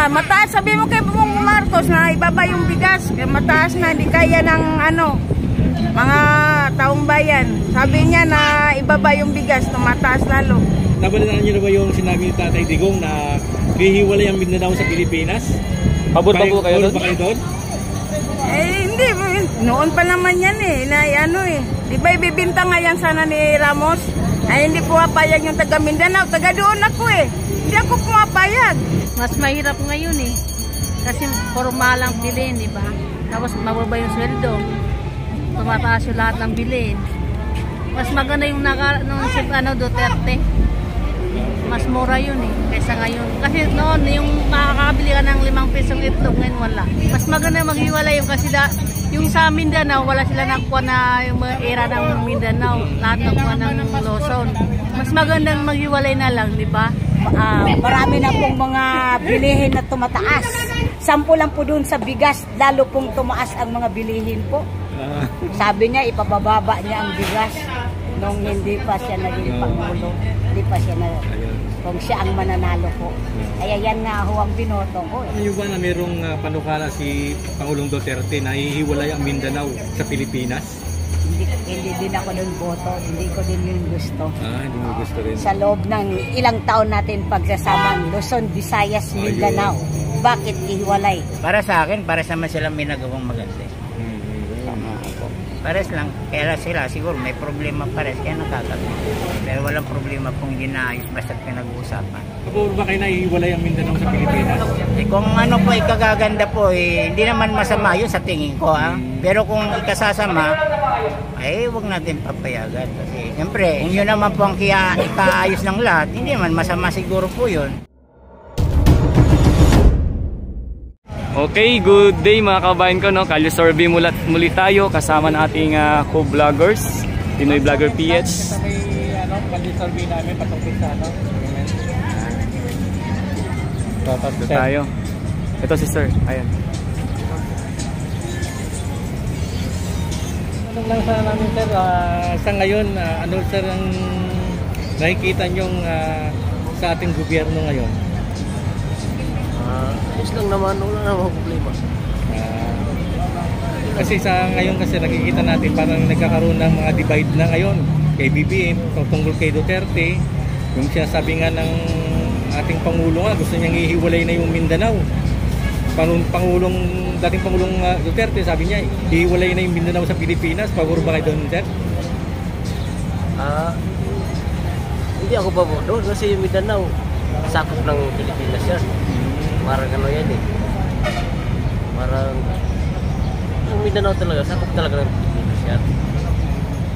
mataas. Sabi mo kay Bong Marcos na ibaba yung bigas. Kaya mataas na, hindi kaya ng mga taong bayan. Sabi niya na ibaba yung bigas na mataas lalo. Nabalitaan niyo na ba yung sinabi ni Tatay Digong na hihiwalay ang Mindanao sa Pilipinas? Pabor pa po kayo doon? Hindi. Noon pa naman yan na Di ba ibibinta nga yan sana ni Ramos? Ay hindi pumapayag yung taga Mindanao. Taga doon ako Hindi ako pumapayag. Mas mahirap ngayon Kasi formalang bilhin, di ba? Tapos mababa yung sweldo. Tumataas yung lahat ng bilhin. Mas maganda yung nung Duterte. Mas mura yun kaysa ngayon. Kasi noon, yung makakabili ka ng 5 pisong itlog, ngayon wala. Mas maganda maghiwalay yung kasi yung sa Mindanao, wala sila nakuha na yung era ng Mindanao. Lahat nakuha ng Luzon. Mas magandang maghiwalay na lang, di ba? Marami na pong mga bilihin na tumataas. Sampu lang po dun sa bigas, lalo pong tumaas ang mga bilihin po. Sabi niya, ipabababa niya ang bigas nung hindi pa siya naging Pangulo. Hindi pa siya kung siya ang mananalo po. Kaya yan nga ho ang binoto ko. Ano ba na mayroong panukala si Pangulong Duterte na hihiwalay ang Mindanao sa Pilipinas? Hindi din ako doon boto. Hindi ko din yun gusto. Hindi mo gusto rin. Sa loob ng ilang taon natin pagsasamang Luzon, Visayas, Mindanao. Bakit ihiwalay? Para sa akin, para sa silang may nagawang maganda. Pares lang, kaya sila siguro may problema pares, kaya nakakagawa. Pero walang problema kung hindi naayos basta't pinag-uusapan. Pabor ba kayo na ihiwalay ang Mindanao sa Pilipinas? Kung po ikagaganda po, hindi naman masama yun sa tingin ko. Pero kung ikasasama, wag natin papayagan. Kasi siyempre, yun naman po ang ikaayos ng lahat, hindi naman masama siguro po yun. Okay, good day mga kabayan ko, Kalye survey muli tayo kasama ng ating co-vloggers, Pinoy Vlogger PH. Kalye survey namin patungkol sa Ito tayo. Ito si Sir, ayan. Tanong lang sana namin Sir, sa ngayon, ano Sir ang nakikita nyong sa ating gobyerno ngayon? Ayos lang naman, wala namang problema. Kasi sa ngayon kasi nakikita natin parang nagkakaroon ng mga divide na ngayon kay BBM tungkol kay Duterte. Yung siya sabi nga ng ating Pangulo gusto niyang ihiwalay na yung Mindanao. Dating Pangulong Duterte sabi niya ihiwalay na yung Mindanao sa Pilipinas. Pabor ba kayo doon, Sir? Hindi ako pabor doon kasi yung Mindanao sakop ng Pilipinas yan. Parang yan parang yung Mindanao talaga, sakop talaga ng Pilipinas yan.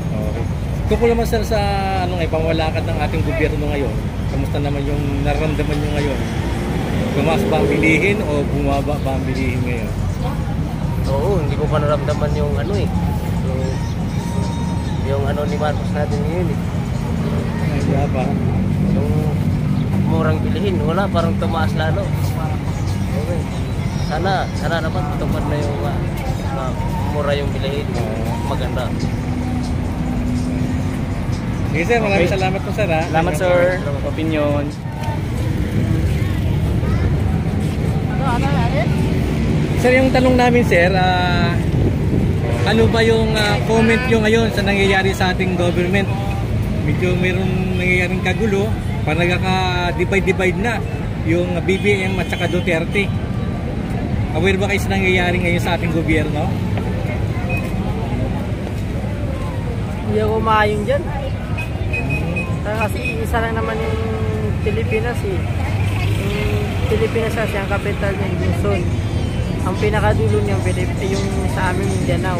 Okay. Tungkol naman Sir sa pangwalakad ng ating gobyerno ngayon, kamusta naman yung nararamdaman nyo ngayon? Tumaas ba ang bilihin o bumaba ba ang bilihin ngayon? Oo, hindi ko pa naramdaman yung yung ni Marcos natin ngayon Ay, ba? Yung murang bilihin, wala, parang tumaas lalo. Okay. Sana naman matupad na yung mura yung bilihin, maganda. Sige Sir, maraming salamat po Sir. Salamat Sir, opinion. Sir, yung tanong namin Sir, ano ba yung comment nyo ngayon sa nangyayari sa ating government? Medyo mayroong nangyayaring kagulo, parang nagkaka-divide na yung BBM at saka Duterte. Aware ba kayo sa nangyayari ngayon sa ating gobyerno? Hindi ako maayon dyan. Kasi isa lang naman yung Pilipinas Yung Pilipinas kasi ang kapital ng Luzon. Ang pinakadulo niyang yung sa amin Mindanao.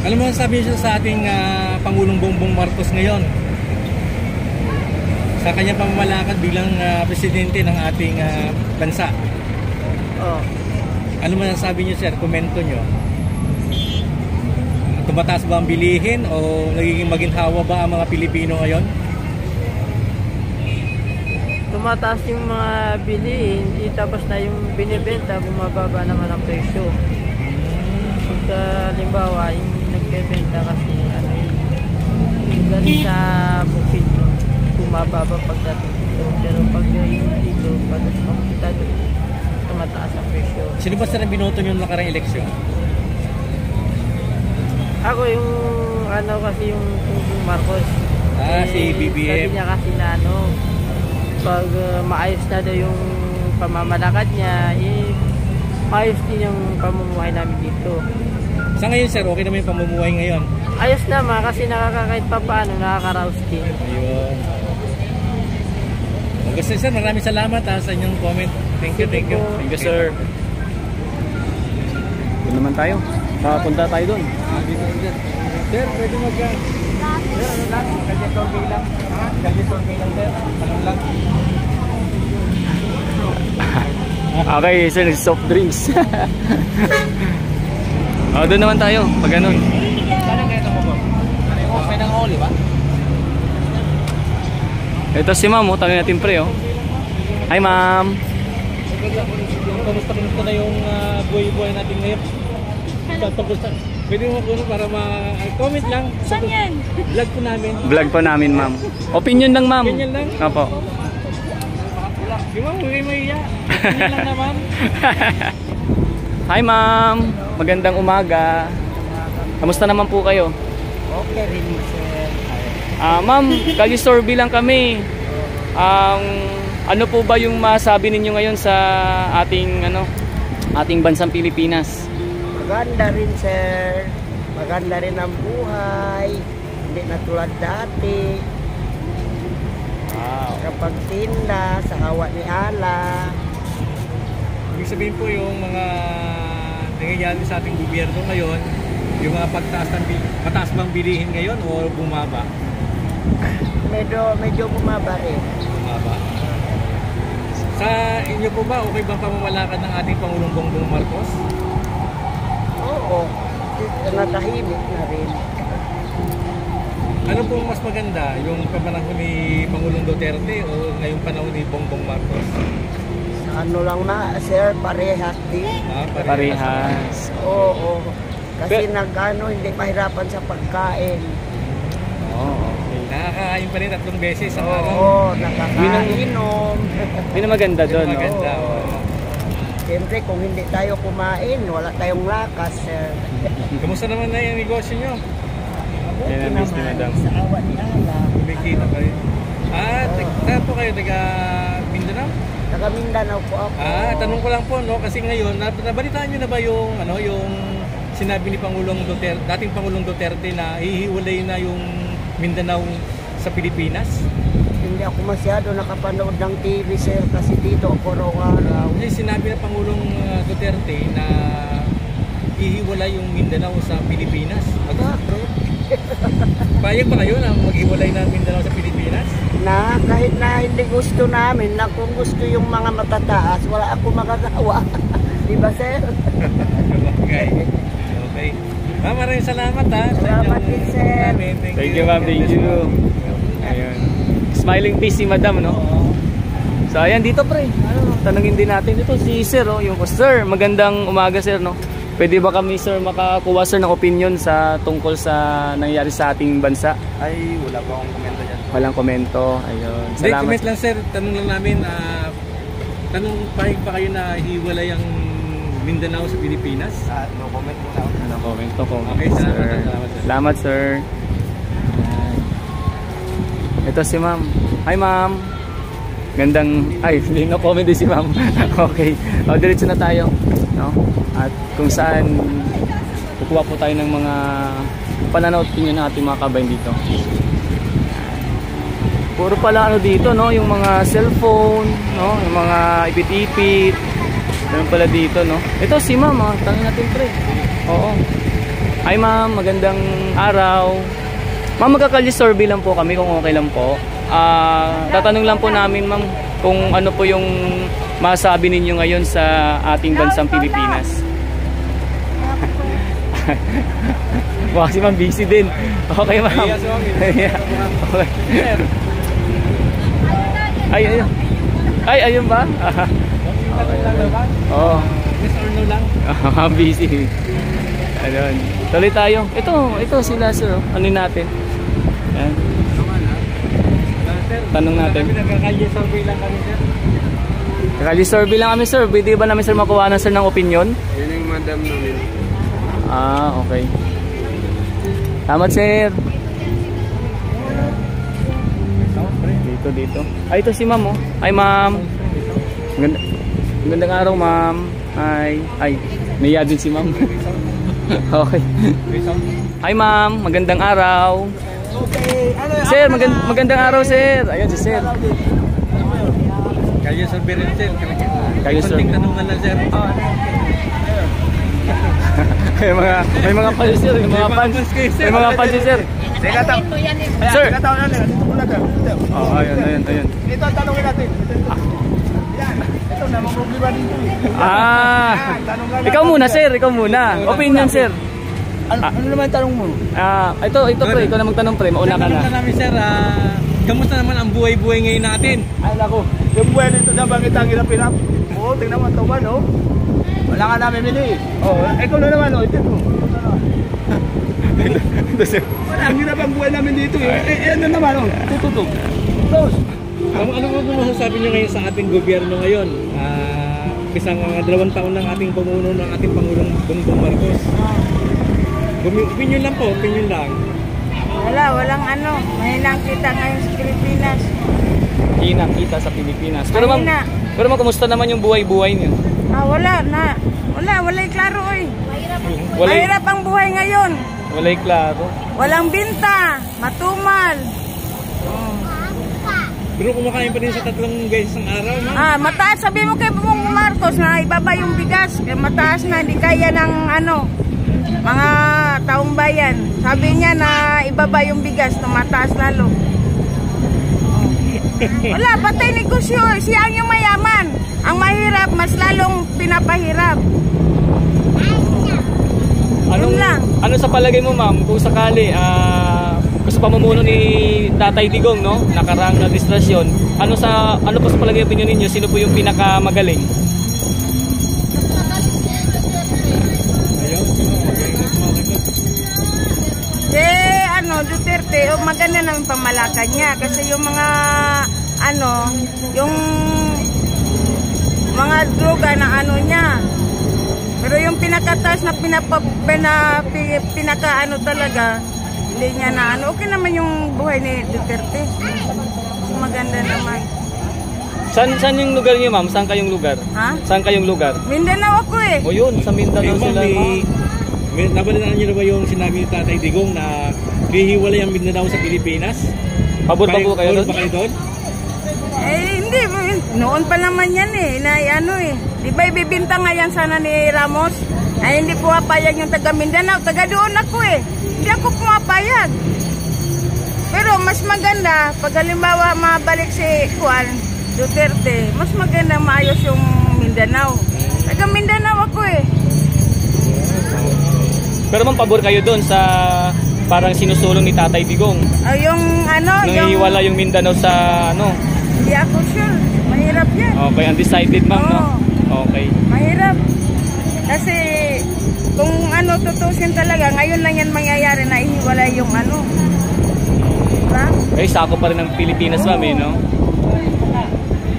Alam mo, sabi niyo sa ating Pangulong Bongbong Marcos ngayon sa kanyang pamamalakad bilang presidente ng ating bansa. Ano man sabi niyo Sir, komento niyo? Tumataas ba ang bilihin o nagiging maginhawa ba ang mga Pilipino ngayon? Tumataas yung mga bilihin, tapos na yung binibenta, bumababa naman ang presyo. Halimbawa, yung nagbebenta kasi yung galing sa bukid, bumababa pagdating dito. Pero pag yung Sino ba sir ang binoto nyo nakarang eleksyon? Ako yung ano kasi yung Marcos. Si BBM. Sabi niya kasi na ano, pag maayos na daw yung pamamalakad niya, maayos din yung pamumuhay namin dito. Sa ngayon sir, okay naman yung pamumuhay ngayon? Ayos naman kasi nakakakait pa paano, nakaka-rouse din. Ayun. Gusto sir, maraming salamat sa inyong comment. Thank you. Thank you, sir. Doon naman tayo. Punta tayo doon. Sir, pwede sir, ano lang? Kalye survey lang. Kalye survey lang, sir. Ano lang? Okay, sir, soft drinks. Doon naman tayo, pag ganun. Saan ang kaya mo? May nang oli ba? Ito si ma'am, tanongin natin pre, oh. Hi ma'am. Kamusta na yung buhay-buhay natin ngayon? Pwede mo po para ma-comment lang. Saan yan? Vlog po namin. Vlog po namin ma'am. Opinion lang ma'am. Opinion lang? Opo. Di ba, huwag kayo maiya. Opinion lang naman. Hi ma'am. Magandang umaga. Kamusta naman po kayo? Okay rin sir. Ma'am, kalye survey lang kami. Ano po ba yung masabi ninyo ngayon sa ating bansang Pilipinas? Maganda rin sir. Maganda rin ang buhay. Hindi na tulad dati. Wow. Kapag tinda sa hawa ni ala. Ibig sabihin po yung mga nangyayari sa ating gobyerno ngayon, yung mga mataas bang bilihin ngayon o bumaba? Medyo bumaba rin. Bumaba. Sa inyo po ba, okay bang pamamalakad ng ating Pangulong Bongbong Marcos? Oo. Natahimik na rin. Ano pong mas maganda, yung panahon ni Pangulong Duterte o ngayong panahon ni Bongbong Marcos? Ano lang na sir, parehas din. Parehas. Oo. Kasi hindi mahirapan sa pagkain. Okay. Nakakain pa rin 3 beses sa araw. Oo, nakakainom. Yun ang maganda doon, no? Maganda. Siyempre, kung hindi tayo kumain, wala tayong lakas, sir. Kamusta naman na yung negosyo nyo? Yan ang miss ni madam. Sa awa ni ala. Kumikita kayo. Taga po kayo, taga Mindanao? Taga Mindanao po ako. Tanong ko lang po, no? Kasi ngayon, nabalitaan nyo na ba yung sinabi ni dating Pangulong Duterte na hihiwalay na yung Mindanao sa Pilipinas? Hindi ako masyado nakapanood ng TV, sir, kasi dito ako araw-araw. Sinabi ng Pangulong Duterte na hihiwalay yung Mindanao sa Pilipinas. Bakit? Payag ba kayo na maghiwalay na Mindanao sa Pilipinas? Kahit na hindi gusto namin, kung gusto yung mga matataas, wala ako magagawa. Diba, sir? Okay. Maraming salamat ha. Salamat din, sir. Thank you ma'am, thank you. Ayun. Smiling face si madam, no? So ayan, dito pre. Tanungin din natin ito si sir, yung sir, magandang umaga sir, no? Pwede ba kami sir makakuha sir ng opinion tungkol sa nangyari sa ating bansa? Ay, wala pa akong komento dyan. Walang komento. Ayun. Salamat. Comment lang sir, tanong lang namin, pahig pa kayo na hiwalay ang Mindanao sa Pilipinas? No comment muna ako. Ano komento ko? Okay, salamat sir. Salamat sir. Ito si ma'am. Hi ma'am. Hindi no comment din si ma'am. Okay. Diretso na tayo, no? At kung saan kukuha po tayo ng mga pananaw opinion ng ating mga kabayan dito. Puro pala dito, no? Yung mga cellphone, no? Yung mga ipit-ipit. Ganun pala dito, no? Ito si ma'am, tanongin natin pre. Oo. Hi ma'am, magandang araw. Ma'am, magkakalye survey lang po kami kung okay lang po. Tatanong lang po namin ma'am kung ano po yung masabi ninyo ngayon sa ating bansang Pilipinas. Wow, si ma'am busy din. Okay ma'am. Okay. Ayun ba? Oo. Yes or no lang? Busy. Ayun. Tuloy tayo. Ito sila sir. Ano natin? Yan. Tanong natin. Nagkakalye survey lang kami sir. Kali survey lang kami sir. Pwede ba namin sir makuha na sir ng opinion? Yun yung madam namin. Ah, okay. Salamat sir. Dito. Ay, ito si ma'am oh. Ay ma'am. Magandang araw ma'am. Ay, naiya din si ma'am. Okay. Hi ma'am, magandang araw. Sir, magandang araw sir. Ayun si sir. Kayo sir Berin sir. Kayo sir. Konting tanungan lang sir. may mga fans sir, may mga fans sir. Sir. Oh, ayun. Ito ang tanongin natin. Ito na mga problema dito. Ikaw muna sir, ikaw muna. Opinion sir. Ano naman tanong mo? Ito pre, ikaw na magtanong pre, mauna ka na. Namin sir, kamusta naman ang buhay-buhay ngayon natin? Ay nako, yung buhay nito na bangit ang hirap-hirap. Oo, tingnan mo ang tuwan, oh. Wala ka namin mili. Oo, ikaw na naman, oh. Ito mo. Wala, ang hirap ang buhay namin dito, eh. Ano naman, oh. Tututog. Close. Ano po masasabi nyo ngayon sa ating gobyerno ngayon? Isang 2 taon ng ating pamuno ng ating Pangulong Bongbong Marcos. Opinion lang po, opinion lang. Walang ano. Mahinang kita ngayon sa Pilipinas. Hinang kita sa Pilipinas. Pero ma'am, kumusta naman yung buhay-buhay niyo? Wala klaro eh. Mahirap ang buhay ngayon. Walay klaro. Walang binta, matumal. Pero kumakain pa rin sa 3 beses ang araw, ma'am. Mataas. Sabi mo kay Bongbong Marcos na ibaba yung bigas. Mataas na, hindi kaya ng mga taong bayan. Sabi niya na ibaba yung bigas, tumataas lalo. Wala, patay negosyo. Siya ang yung mayaman. Ang mahirap, mas lalong pinapahirap. Ano sa palagay mo ma'am, kung sakali gusto pamumuno ni Tatay Digong, no? Nakaraang na administrasyon. Ano po sa palagay opinion ninyo? Sino po yung pinakamagaling? Duterte, maganda naman pamalakan niya kasi yung mga yung mga droga na niya. Pero yung pinakataas na pinaka talaga, hindi niya na okay naman yung buhay ni Duterte. Maganda naman. Saan yung lugar niyo, ma'am? Saan kayong lugar? Ha? Saan kayong lugar? Mindanao ako eh. O yun, sa Mindanao sila. Nabalitaan niyo na ba yung sinabi ni Tatay Digong na hihiwalay ang Mindanao sa Pilipinas? Pabor pa po kayo doon? Hindi. Noon pa naman yan eh. Di ba ibibinta nga yan sana ni Ramos? Ay hindi pumapayag yung taga Mindanao. Taga doon ako eh. Hindi ako pumapayag. Pero mas maganda, pag halimbawa mabalik si Duterte, mas maganda maayos yung Mindanao. Taga Mindanao ako eh. Pero ma'am, pabor kayo doon sa parang sinusulong ni Tatay Digong? Hiwala yung Mindanao sa Hindi ako sure. Mahirap yan. Okay, undecided ma'am, no? Okay. Mahirap. Kasi kung tutusin talaga, ngayon lang yan mangyayari na ihiwala yung diba? Sako pa rin ng Pilipinas ma'am eh, no?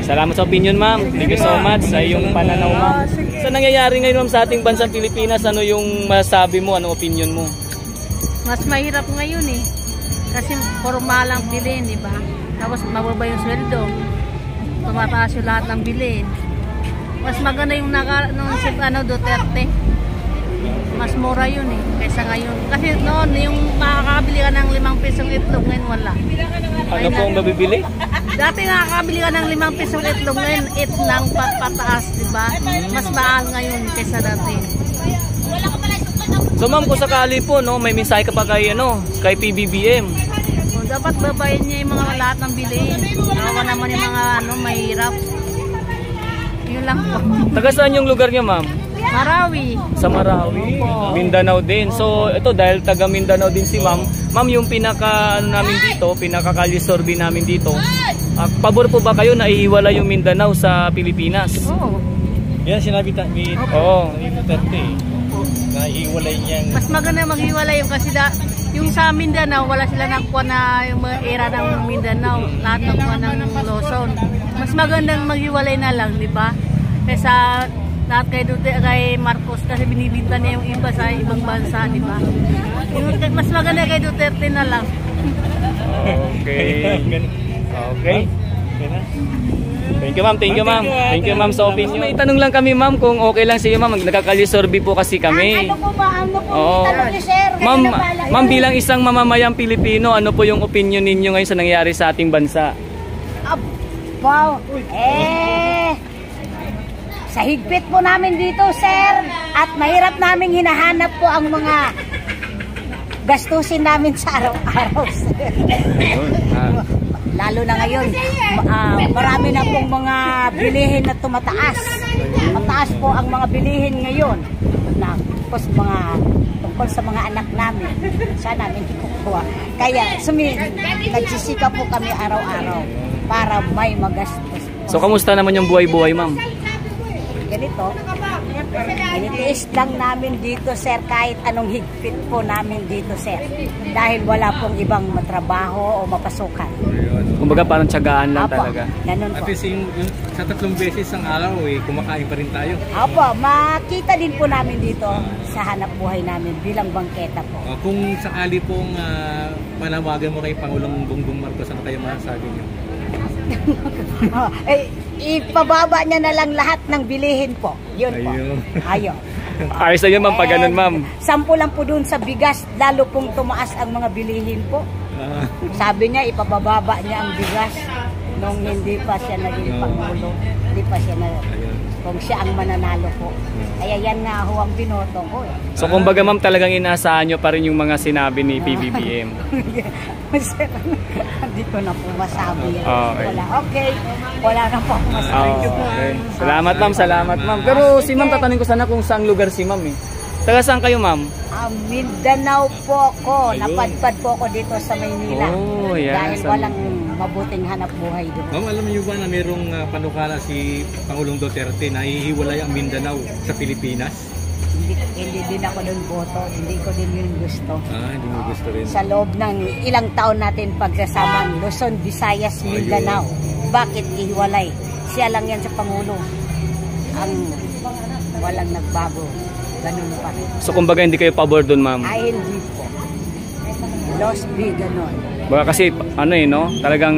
Salamat sa opinion ma'am. Thank you so much sa iyong pananaw ma'am. Sa nangyayari ngayon ma'am sa ating bansang Pilipinas, ano yung masasabi mo, ano opinion mo? Mas mahirap ngayon eh. Kasi formalang bilhin, di ba? Tapos mababa yung sweldo. Tumataas yung lahat ng bilhin. Mas maganda yung Duterte. Mas mura yun eh, kaysa ngayon. Kasi noon, yung makakabili ka ng 5 pisong itlog, ngayon wala. Ano po ang mabibili? Dati nakakabili ka ng 5 pisong itlog, ngayon 8 lang pataas, di ba? Mas mahal ngayon kaysa dati. So ma'am, kung sakali po, no, may mensahe ka pa kay PBBM. Dapat babayin niya yung mga lahat ng bilhin. Nawa naman yung mga mahirap. Yun lang po. Taga saan yung lugar niyo ma'am? Marawi. Sa Marawi, Mindanao din. So ito dahil taga Mindanao din si ma'am. Ma'am, yung namin dito, pinaka-kalye survey namin dito. Pabor po ba kayo na ihiwala yung Mindanao sa Pilipinas? Oo. Yan sinabi ni Duterte na ihiwalay niyang... Mas maganda maghiwalay yung kasi Yung sa Mindanao, wala sila nakuha na yung mga era ng Mindanao. Lahat nakuha ng Luzon. Mas magandang maghiwalay na lang, di ba? Kaysa lahat kay Marcos kasi binibinta niya yung iba sa ibang bansa, di ba? Mas maganda kay Duterte na lang. Okay. Okay. Thank you, ma'am. Thank you, ma'am. Thank you, ma'am, sa opinion. May tanong lang kami, ma'am, kung okay lang sa iyo, ma'am. Nagkakalisorby po kasi kami. Ano po ba? Ano po? Oo. Tanong niyo, sir. Ma'am, bilang isang mamamayang Pilipino, ano po yung opinion ninyo ngayon sa nangyayari sa ating bansa? Wow. Sa higpit po namin dito, sir, at mahirap namin hinahanap po ang mga gastusin namin sa araw-araw, sir. Lalo na ngayon, marami na pong mga bilihin na tumataas. Mataas po ang mga bilihin ngayon. Tapos tungkol sa mga anak namin, sana namin kukuha. Kaya nagsisika po kami araw-araw para may magastos. So, kamusta naman yung buhay-buhay, ma'am? Ganito, initiis lang namin dito, sir, kahit anong higpit po namin dito, sir. Dahil wala pong ibang matrabaho o mapasukan. Kumbaga parang tiyagaan lang Apo, talaga. Ganun At po. least sa 3 beses ang araw, kumakain pa rin tayo. Opo, makita din po namin dito sa hanap buhay namin bilang bangketa po. Kung sakali pong manawagan mo kay Pangulong Bongbong Marcos, ano kayo masasabi niyo? Ipababa niya na lang lahat ng bilihin po. Yun po. Ayun. Ayos na yun, ma'am, pag ganun, ma'am. Sampu lang po dun sa bigas, lalo pong tumaas ang mga bilihin po. Sabi niya, ipabababa niya ang bigas nung hindi pa siya naging Pangulo. Hindi pa siya kung siya ang mananalo po. Kaya yan nga ho ang binoto ko. So, kumbaga, ma'am, talagang inaasahan nyo pa rin yung mga sinabi ni PBBM. Hindi ko na po masabi. Okay. Wala na po masabi. Okay. Salamat, ma'am. Salamat, ma'am. Pero si ma'am, tatanungin ko sana kung saang lugar si ma'am eh. Taga saan kayo, ma'am? Mindanao po ko. Napadpad po ko dito sa Maynila. Oh, yan. Dahil walang mabuting hanap buhay doon. Ma'am, alam niyo ba na mayroong panukala si Pangulong Duterte na ihiwalay ang Mindanao sa Pilipinas? Hindi din ako doon boto. Hindi ko din yun gusto. Hindi mo gusto rin. Sa loob ng ilang taon natin pagkasamang Luzon, Visayas, Mindanao. Bakit ihiwalay? Siya lang yan sa Pangulo. Ang walang nagbago. Ganun pa rin. So, kumbaga, hindi kayo pabor doon, ma'am? Ay, hindi po. Lost be ganun. Baka kasi, no? Talagang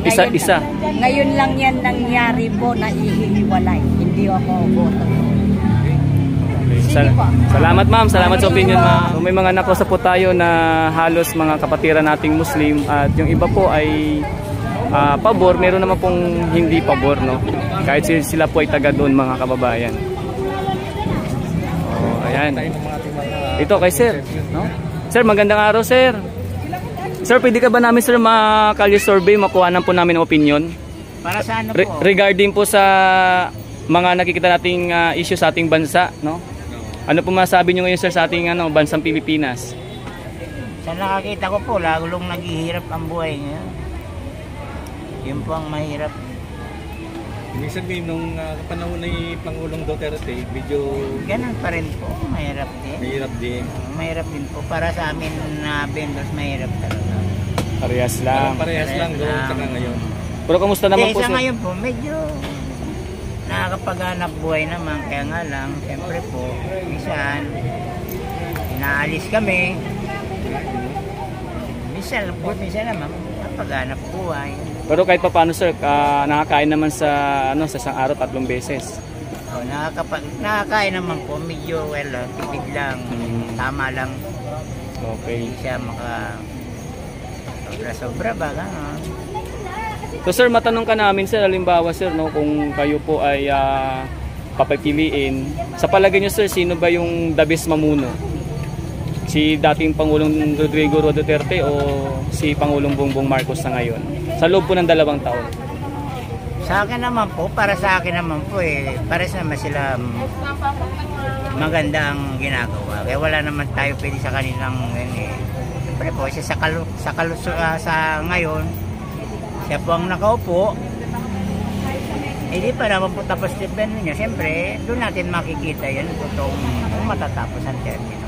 isa-isa. Ngayon lang yan nangyari po na ihiwalay. Hindi ako boto. Salamat, ma'am. Salamat sa opinion, ma'am. So, may mga nakosa po tayo na halos mga kapatiran nating Muslim at yung iba po ay pabor. Meron naman pong hindi pabor, no? Kahit sila po ay taga doon, mga kababayan. Ayan. Ito kay sir, no? Sir, magandang araw, sir. Sir, pwede ka ba namin, sir, makalye survey, makuhanan po namin opinion? Para sa ano po? Regarding po sa mga nakikita nating issue sa ating bansa, no? Ano po masabi nyo ngayon, sir, sa ating bansang Pilipinas? Sa nakakita ko po, lalong naghihirap ang buhay niya. Yun po ang mahirap. Ibig sabihin, nung panahon ni Pangulong Duterte, medyo... Ganun pa rin po, mahirap din. Mahirap din. Mahirap din po. Para sa amin na vendors, mahirap talaga. Parehas lang. Parehas lang doon saka ngayon. Pero kamusta naman po, sa sir? ngayon po, medyo nakakapaghanap buhay naman. Kaya nga lang, siyempre po, minsan, inaalis kami. Minsan naman, nakapaghanap buhay. Pero kahit pa paano, sir, nakakain naman sa isang araw 3 beses. Nakakain naman po, medyo tipid lang, tama lang. Okay. Hindi siya sobra ba, gano'n. So sir, matanong ka namin, sir, halimbawa, sir, no, kung kayo po ay papapiliin, sa palagay nyo, sir, sino ba yung the best mamuno? Si dating Pangulong Rodrigo Duterte o si Pangulong Bongbong Marcos na ngayon? Sa loob po ng 2 taon. Sa akin naman po, para sa akin naman po pares naman sila maganda ang ginagawa. Kaya wala naman tayo pwede sa kanilang siyempre po, siya sa ngayon, siya po ang nakaupo. Hindi pa naman po tapos termino niya. Siyempre, doon natin makikita yan kung matatapos ang termino.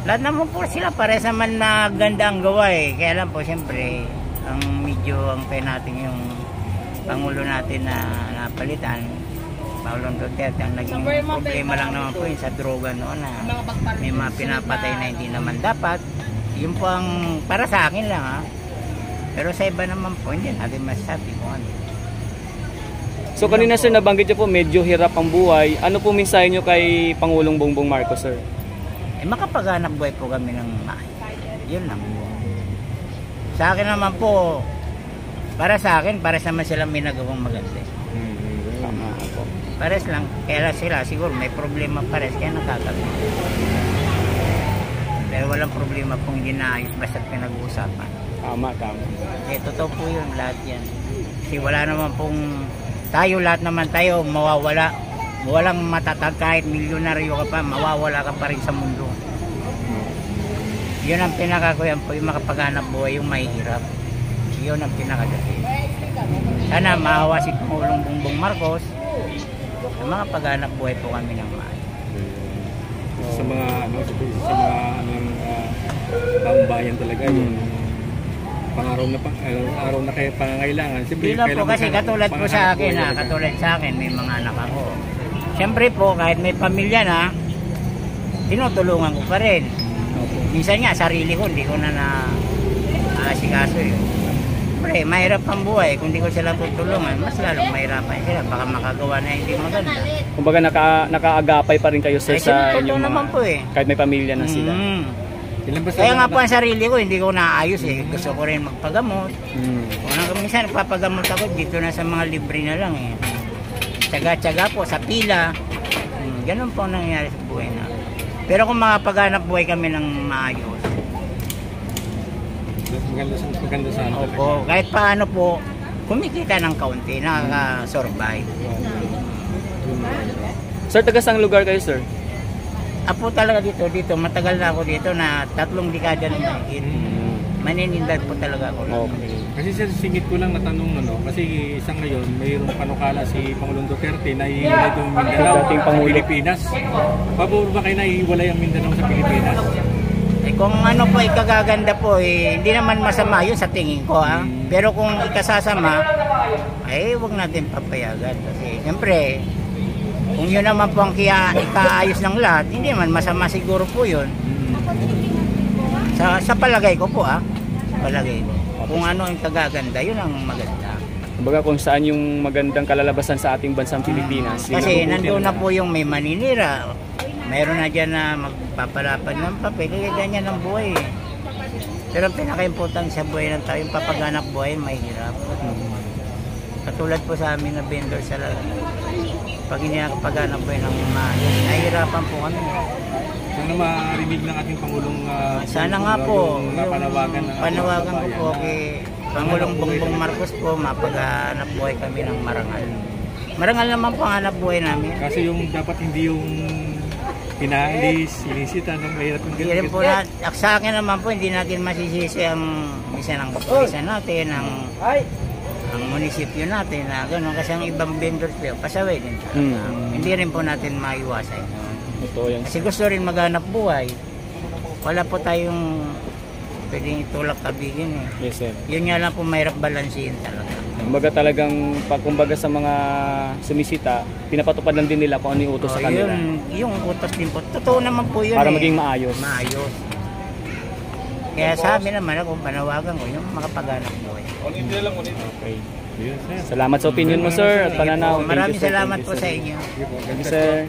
Lahat naman po sila, pares naman na ganda ang gawa eh. Kaya lang po, siyempre, ang medyo ang kaya natin yung Pangulo natin na napalitan, Paulong Duterte, ang naging problema lang naman po yun sa droga noon na may mga pinapatay na hindi naman dapat. Yun po ang para sa akin lang ha. Pero sa iba naman po, hindi natin masasabi kung ano. So kanina sir, nabanggit niyo po medyo hirap ang buhay. Ano po mensahe niyo kay Pangulong Bongbong Marcos, sir? Makapaghanap buhay po kami ng maayos. Yun lang po. Sa akin naman po, para sa akin, pares naman sila may nagawang maganda. Tama po. Pares lang, kaya sila siguro may problema pares, kaya nakakagawa. Pero walang problema kung hindi naayos basta pinag-uusapan. Tama. Totoo po yun, lahat yan. Kasi wala naman pong tayo, lahat naman tayo mawawala. Walang matatag kahit milyonaryo ka pa, mawawala ka pa rin sa mundo. Yun ang pinakakuyan po, yung makapaghanap buhay, yung mahihirap. Yun ang pinakadali. Sana maawa si Pangulong Bongbong Marcos sa mga paghanap buhay po kami ng maayos. Sa mga taong bayan talaga yung araw na kayo pangangailangan. Hindi lang po kasi katulad po sa akin katulad sa akin may mga anak ako. Siyempre po kahit may pamilya na, tinutulungan ko pa rin. Minsan nga sarili ko hindi ko na asikaso yun. Siyempre, mahirap ang buhay. Kung di ko sila tutulungan, mas lalong mahirapan sila. Baka makagawa na hindi maganda. Kumbaga nakaagapay pa rin kayo sir sa inyong mga, naman po eh. kahit may pamilya na sila. Kaya nga po ang sarili ko, hindi ko naayos eh. Gusto ko rin magpagamot. Kung minsan papagamot ako, dito na sa mga libre na lang eh. Tsaga-tsaga po, sa pila. Ganun po ang nangyayari sa buhay na. Pero kung makapaghanap buhay kami ng maayos, maganda sana. Opo, kahit paano po, kumikita ng kaunti, nakaka-survive. Sir, taga saang lugar kayo, sir? Apo talaga dito, matagal na ako dito na 3 dekada na mahigit. Maninindad po talaga ako. Okay. Kasi sir, singit ko lang natanong kasi isang ngayon, mayroong panukala si Pangulong Duterte na ihiwalay yung Mindanao sa Pilipinas. Pabor ba kayo na ihiwalay ang Mindanao sa Pilipinas? Kung ano po ikagaganda po hindi naman masama yun sa tingin ko ha. Pero kung ikasasama, wag natin papayagan kasi siyempre kung yun naman po ang ikaayos ng lahat, hindi naman masama siguro po yun. Sa palagay ko po palagay ko. Kung ano ang ikagaganda, yun ang maganda. Kumbaga kung saan yung magandang kalalabasan sa ating bansang Pilipinas. Kasi nandun na po yung may maninira. Mayroon na dyan na magpapalapad ng papel, ganyan ang buhay eh. Pero ang pinaka-important sa buhay ng tao, yung papaghanap buhay, may hirap. Katulad po sa amin na vendor sa pag hindi nakapaghanap buhay ng maayos, nahihirapan po kami. Sana marinig ng ating Pangulong sana nga po, panawagan ko po kay Pangulong Bongbong Marcos po, mapaghanap buhay kami ng marangal. Marangal naman po ang hanap buhay namin. Kasi yung dapat hindi yung pinaalis, sinisita ng mahirap yung ganyan. Sa akin naman po, hindi natin masisisi ang isa ng kapulisan natin, ang munisipyo natin, na gano'n. Kasi ang ibang vendors po, pasaway din. Hindi rin po natin maiwasan. Kasi gusto rin maghanap buhay. Wala po tayong pwedeng itulak kabigin eh. Yes, sir. Yun nga lang po, mahirap balansin talaga. Kumbaga talagang pagkumbaga sa mga sumisita, pinapatupad lang din nila kung ano yung utos sa kanila. Yung utos din po. Totoo naman po yun. Para maging maayos. Kaya sa amin naman ako, panawagan ko yung makapaghanap buhay. Okay. Salamat sa opinion mo, sir, at pananaw. Maraming salamat po sa inyo. Thank you, sir.